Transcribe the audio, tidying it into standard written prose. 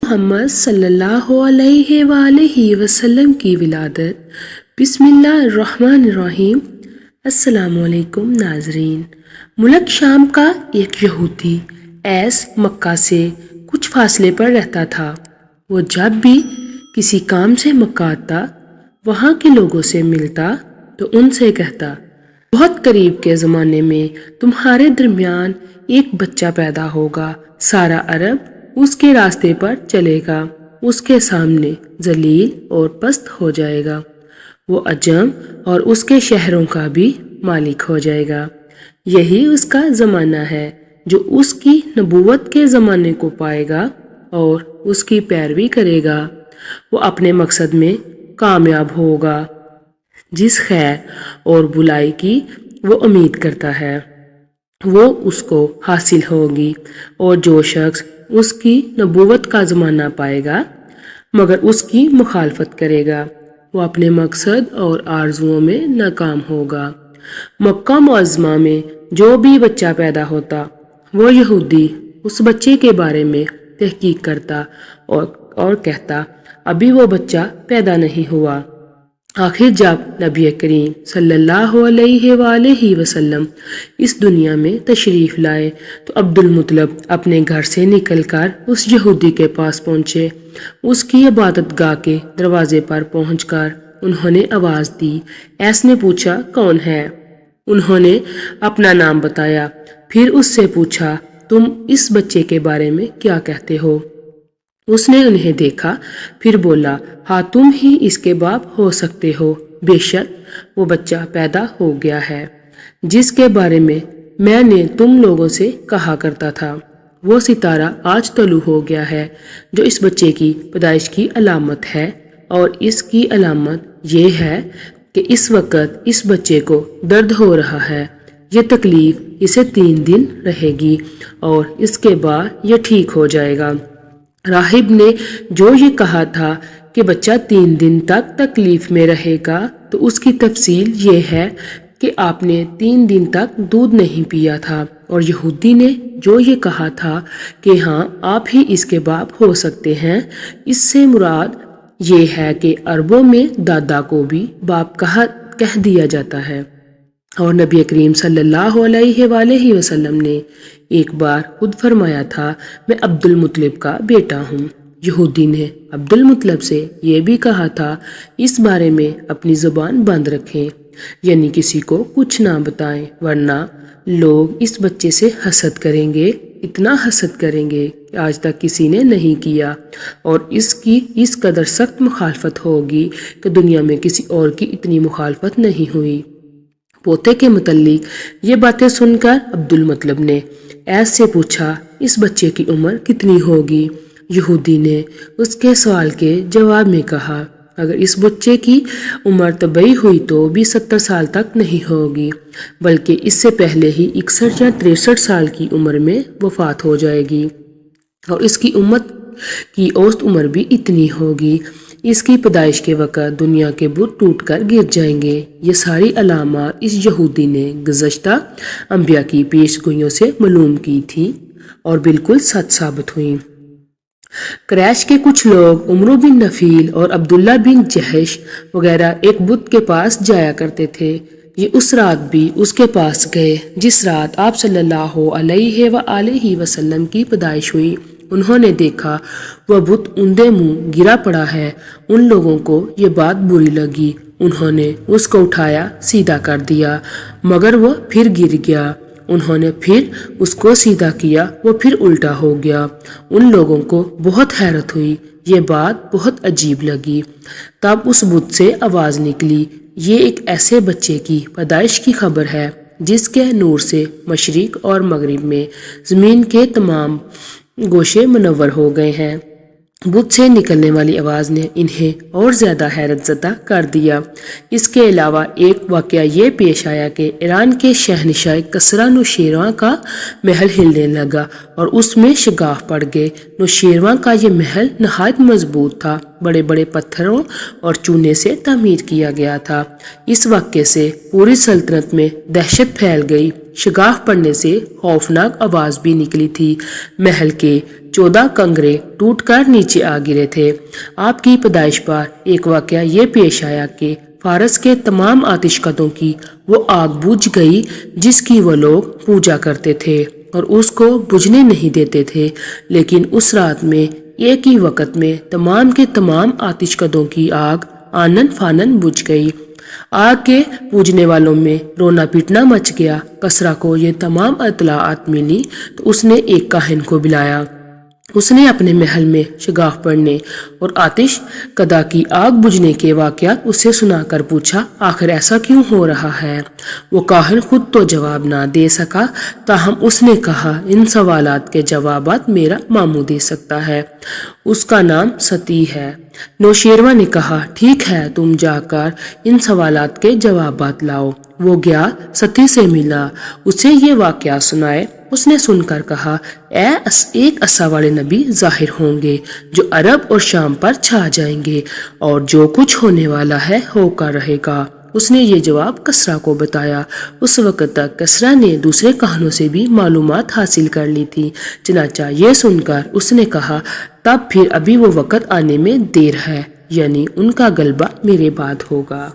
محمد صلی اللہ علیہ وآلہ وسلم کی ولادت۔ بسم اللہ الرحمن الرحیم۔ السلام علیکم ناظرین۔ ملک شام کا ایک یہودی ایس مکہ سے کچھ فاصلے پر رہتا تھا۔ وہ جب بھی کسی کام سے مکہ آتا، وہاں کے لوگوں سے ملتا تو ان سے کہتا، بہت قریب کے زمانے میں تمہارے درمیان ایک بچہ پیدا ہوگا، سارا عرب اس کے راستے پر چلے گا، اس کے سامنے ذلیل اور پست ہو جائے گا، وہ عجم اور اس کے شہروں کا بھی مالک ہو جائے گا۔ یہی اس کا زمانہ ہے جو اس کی نبوت کے زمانے کو پائے گا اور اس کی پیروی کرے گا، وہ اپنے مقصد میں کامیاب ہوگا۔ جس خیر اور بلائی کی وہ امید کرتا ہے وہ اس کو حاصل ہوگی، اور جو شخص اس کی نبوت کا زمانہ پائے گا مگر اس کی مخالفت کرے گا، وہ اپنے مقصد اور آرزوؤں میں ناکام ہوگا۔ مکہ معظمہ میں جو بھی بچہ پیدا ہوتا، وہ یہودی اس بچے کے بارے میں تحقیق کرتا اور کہتا، ابھی وہ بچہ پیدا نہیں ہوا۔ آخر جب نبی کریم صلی اللہ علیہ وآلہ وسلم اس دنیا میں تشریف لائے تو عبد المطلب اپنے گھر سے نکل کر اس یہودی کے پاس پہنچے۔ اس کی عبادت گاہ کے دروازے پر پہنچ کر انہوں نے آواز دی۔ ایس نے پوچھا، کون ہے؟ انہوں نے اپنا نام بتایا۔ پھر اس سے پوچھا، تم اس بچے کے بارے میں کیا کہتے ہو؟ اس نے انہیں دیکھا، پھر بولا، ہاں تم ہی اس کے باپ ہو سکتے ہو۔ بے شک وہ بچہ پیدا ہو گیا ہے جس کے بارے میں نے تم لوگوں سے کہا کرتا تھا۔ وہ ستارہ آج طلوع ہو گیا ہے جو اس بچے کی پیدائش کی علامت ہے، اور اس کی علامت یہ ہے کہ اس وقت اس بچے کو درد ہو رہا ہے۔ یہ تکلیف اسے 3 دن رہے گی اور اس کے بعد یہ ٹھیک ہو جائے گا۔ راہب نے جو یہ کہا تھا کہ بچہ 3 دن تک تکلیف میں رہے گا، تو اس کی تفصیل یہ ہے کہ آپ نے 3 دن تک دودھ نہیں پیا تھا، اور یہودی نے جو یہ کہا تھا کہ ہاں آپ ہی اس کے باپ ہو سکتے ہیں، اس سے مراد یہ ہے کہ عربوں میں دادا کو بھی باپ کہہ دیا جاتا ہے۔ اور نبی کریم صلی اللہ علیہ وآلہ وسلم نے ایک بار خود فرمایا تھا، میں عبد المطلب کا بیٹا ہوں۔ یہودی نے عبد المطلب سے یہ بھی کہا تھا، اس بارے میں اپنی زبان بند رکھیں، یعنی کسی کو کچھ نہ بتائیں، ورنہ لوگ اس بچے سے حسد کریں گے، اتنا حسد کریں گے کہ آج تک کسی نے نہیں کیا، اور اس کی اس قدر سخت مخالفت ہوگی کہ دنیا میں کسی اور کی اتنی مخالفت نہیں ہوئی۔ پوتے کے متعلق یہ باتیں سن کر عبد المطلب نے ایس سے پوچھا، اس بچے کی عمر کتنی ہوگی؟ یہودی نے اس کے سوال کے جواب میں کہا، اگر اس بچے کی عمر طبی ہوئی تو بھی 70 سال تک نہیں ہوگی، بلکہ اس سے پہلے ہی 61 یا 63 سال کی عمر میں وفات ہو جائے گی، اور اس کی امت کی اوسط عمر بھی اتنی ہوگی۔ اس کی پیدائش کے وقت دنیا کے بت ٹوٹ کر گر جائیں گے۔ یہ ساری علامات اس یہودی نے گزشتہ انبیاء کی پیش گوئیوں سے معلوم کی تھی اور بالکل سچ ثابت ہوئیں۔ قریش کے کچھ لوگ عمرو بن نفیل اور عبداللہ بن جحش وغیرہ ایک بت کے پاس جایا کرتے تھے۔ یہ اس رات بھی اس کے پاس گئے جس رات آپ صلی اللہ علیہ وآلہ وسلم کی پیدائش ہوئی۔ انہوں نے دیکھا وہ بت اندھے منہ گرا پڑا ہے۔ ان لوگوں کو یہ بات بری لگی، انہوں نے اس کو اٹھایا سیدھا کر دیا، مگر وہ پھر گر گیا۔ انہوں نے پھر اس کو سیدھا کیا، وہ پھر الٹا ہو گیا۔ ان لوگوں کو بہت حیرت ہوئی، یہ بات بہت عجیب لگی۔ تب اس بت سے آواز نکلی، یہ ایک ایسے بچے کی پیدائش کی خبر ہے جس کے نور سے مشرق اور مغرب میں زمین کے تمام گوشے منور ہو گئے ہیں۔ بت سے نکلنے والی آواز نے انہیں اور زیادہ حیرت زدہ کر دیا۔ اس کے علاوہ ایک واقعہ یہ پیش آیا کہ ایران کے شہنشاہ کسریٰ نوشیروان کا محل ہلنے لگا اور اس میں شگاف پڑ گئے۔ نوشیروان کا یہ محل نہایت مضبوط تھا بڑے بڑے پتھروں اور چونے سے تعمیر کیا گیا تھا۔ اس واقعے سے پوری سلطنت میں دہشت پھیل گئی۔ شگاف پڑنے سے خوفناک آواز بھی نکلی تھی۔ محل کے 14 کنگرے ٹوٹ کر نیچے آ گرے تھے۔ آپ کی پیدائش پر ایک واقعہ یہ پیش آیا کہ فارس کے تمام آتش کدوں کی وہ آگ بجھ گئی جس کی وہ لوگ پوجا کرتے تھے اور اس کو بجھنے نہیں دیتے تھے، لیکن اس رات میں ایک ہی وقت میں تمام کے تمام آتش کدوں کی آگ آنن فانن بجھ گئی۔ آگ کے پوجنے والوں میں رونا پیٹنا مچ گیا۔ کسریٰ کو یہ تمام اطلاعات ملی تو اس نے ایک کاہن کو بلایا۔ اس نے اپنے محل میں شگاف پڑنے اور آتش کدا کی آگ بجھنے کے واقعات اسے سنا کر پوچھا، آخر ایسا کیوں ہو رہا ہے؟ وہ کاہن خود تو جواب نہ دے سکا، تاہم اس نے کہا، ان سوالات کے جوابات میرا ماموں دے سکتا ہے، اس کا نام ستی ہے۔ نوشیروان نے کہا، ٹھیک ہے، تم جا کر ان سوالات کے جوابات لاؤ۔ وہ گیا، ستی سے ملا، اسے یہ واقعہ سنائے۔ اس نے سن کر کہا، ایک عصا والے نبی ظاہر ہوں گے جو عرب اور شام پر چھا جائیں گے، اور جو کچھ ہونے والا ہے ہو کر رہے گا۔ اس نے یہ جواب کسریٰ کو بتایا۔ اس وقت تک کسریٰ نے دوسرے کاہنوں سے بھی معلومات حاصل کر لی تھی، چنانچہ یہ سن کر اس نے کہا، تب پھر ابھی وہ وقت آنے میں دیر ہے، یعنی ان کا غلبہ میرے بعد ہوگا۔